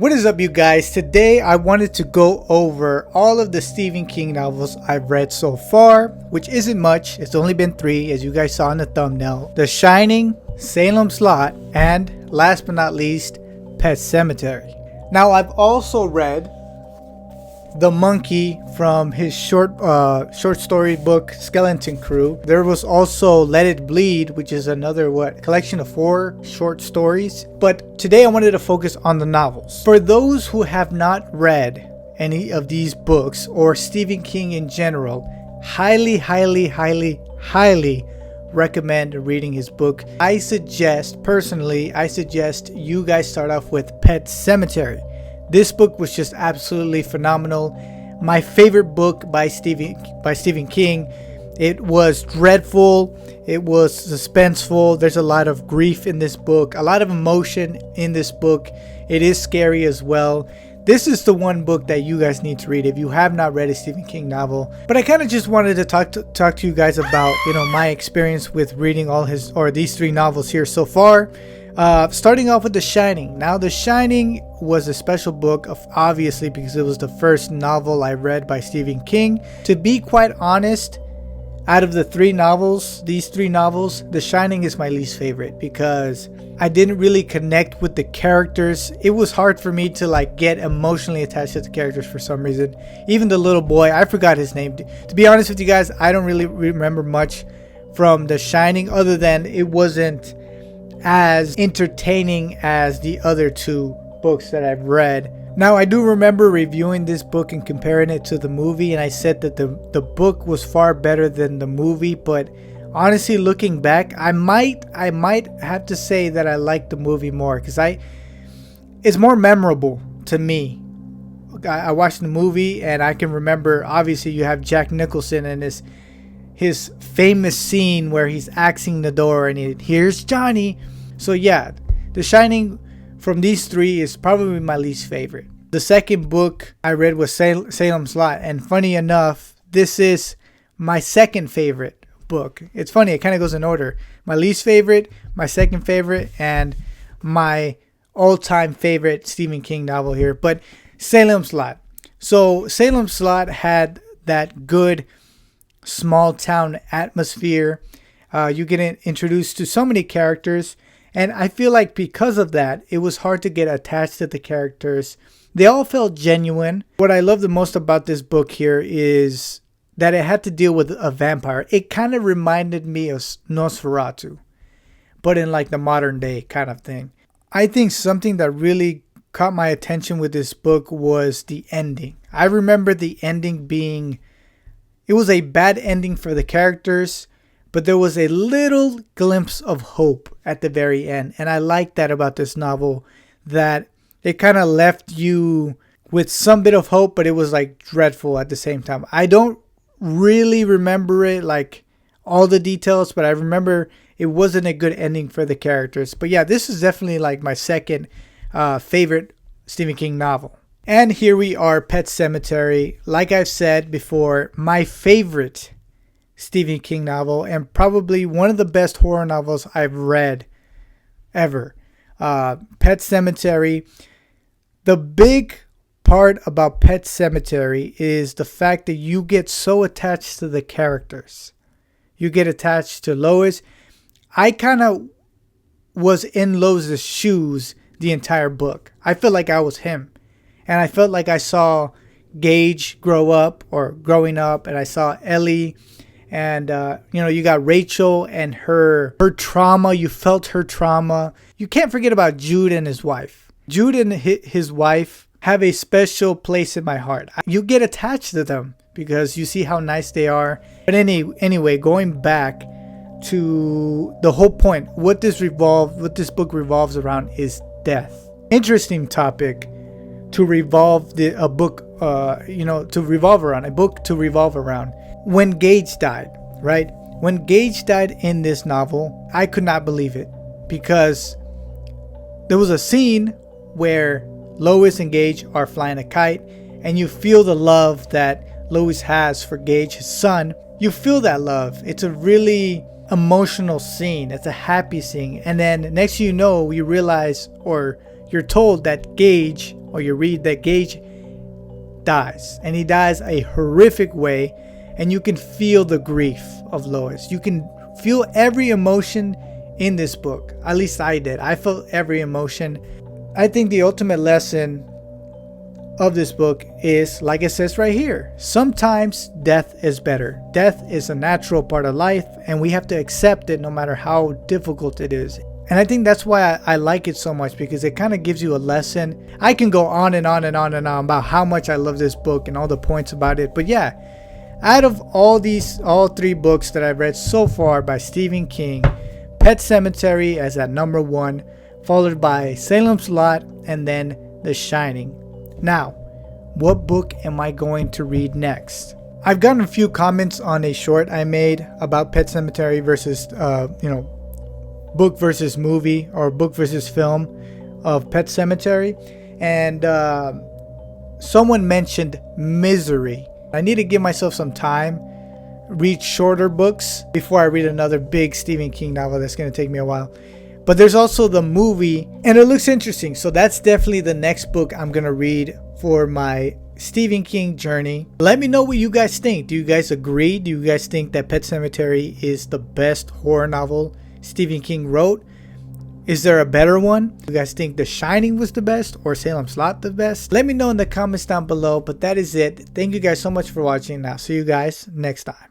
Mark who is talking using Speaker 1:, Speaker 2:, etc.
Speaker 1: What is up, you guys? Today I wanted to go over all of the Stephen King novels I've read so far, which isn't much. It's only been 3, as you guys saw in the thumbnail. The Shining, Salem's Lot, and last but not least, Pet Sematary. Now, I've also read The Monkey from his short story book Skeleton Crew. There was also Let It Bleed, which is another collection of 4 short stories. But today I wanted to focus on the novels. For those who have not read any of these books or Stephen King in general, highly recommend reading his book. I suggest you guys start off with Pet Sematary. This book was just absolutely phenomenal. My favorite book by Stephen King. It was dreadful. It was suspenseful. There's a lot of grief in this book, a lot of emotion in this book. It is scary as well. This is the one book that you guys need to read if you have not read a Stephen King novel. But I kind of just wanted to talk to you guys about, my experience with reading these 3 novels here so far. Starting off with The Shining. Now, The Shining was a special book, obviously, because it was the first novel I read by Stephen King. To be quite honest, out of the 3 novels, these 3 novels, The Shining is my least favorite because I didn't really connect with the characters. It was hard for me to get emotionally attached to the characters for some reason. Even the little boy, I forgot his name. To be honest with you guys, I don't really remember much from The Shining other than it wasn't as entertaining as the other 2 books that I've read. Now, I do remember reviewing this book and comparing it to the movie, and I said that the book was far better than the movie, but honestly, looking back, I might have to say that I like the movie more because it's more memorable to me. I watched the movie and I can remember, obviously, you have Jack Nicholson and his famous scene where he's axing the door and here's Johnny. So yeah, The Shining from these 3 is probably my least favorite. The second book I read was Salem's Lot, and funny enough, this is my second favorite book. It's funny, it kind of goes in order. My least favorite, my second favorite, and my all-time favorite Stephen King novel here. But Salem's Lot. So Salem's Lot had that good small town atmosphere. You get introduced to so many characters, and I feel like because of that, it was hard to get attached to the characters. They all felt genuine. What I love the most about this book here is that it had to deal with a vampire. It kind of reminded me of Nosferatu, but in the modern day kind of thing. I think something that really caught my attention with this book was the ending. I remember the ending being, it was a bad ending for the characters, but there was a little glimpse of hope at the very end. And I like that about this novel, that it kind of left you with some bit of hope, but it was dreadful at the same time. I don't really remember it, all the details, but I remember it wasn't a good ending for the characters. But yeah, this is definitely my second favorite Stephen King novel. And here we are, Pet Sematary. Like I've said before, my favorite Stephen King novel and probably one of the best horror novels I've read ever. Pet Sematary. The big part about Pet Sematary is the fact that you get so attached to the characters. You get attached to Lois. I kind of was in Lois's shoes the entire book. I felt like I was him. And I felt like I saw Gage growing up, and I saw Ellie, and you got Rachel and her trauma. You felt her trauma. You can't forget about Jude and his wife. Jude and his wife have a special place in my heart. You get attached to them because you see how nice they are. But anyway, going back to the whole point, what this book revolves around is death. Interesting topic to revolve a book to revolve around. When Gage died, right? When Gage died in this novel, I could not believe it because there was a scene where Lois and Gage are flying a kite, and you feel the love that Lois has for Gage, his son. You feel that love. It's a really emotional scene. It's a happy scene. And then next you realize, or you're told that Gage or you read that Gage dies, and he dies a horrific way, and you can feel the grief of Lois. You can feel every emotion in this book. At least I did. I felt every emotion. I think the ultimate lesson of this book is, like it says right here, sometimes death is better. Death is a natural part of life, and we have to accept it no matter how difficult it is. And I think that's why I like it so much, because it kind of gives you a lesson. I can go on and on and on and on about how much I love this book and all the points about it. But yeah, out of all 3 books that I've read so far by Stephen King, Pet Sematary as at number 1, followed by Salem's Lot, and then The Shining. Now, what book am I going to read next? I've gotten a few comments on a short I made about Pet Sematary versus, book versus movie or book versus film of Pet Sematary. And someone mentioned Misery. I need to give myself some time, read shorter books before I read another big Stephen King novel that's going to take me a while. But there's also the movie, and it looks interesting. So that's definitely the next book I'm going to read for my Stephen King journey. Let me know what you guys think. Do you guys agree? Do you guys think that Pet Sematary is the best horror novel Stephen King wrote? Is there a better one? Do you guys think The Shining was the best or Salem's Lot the best? Let me know in the comments down below. But that is it. Thank you guys so much for watching. I'll see you guys next time.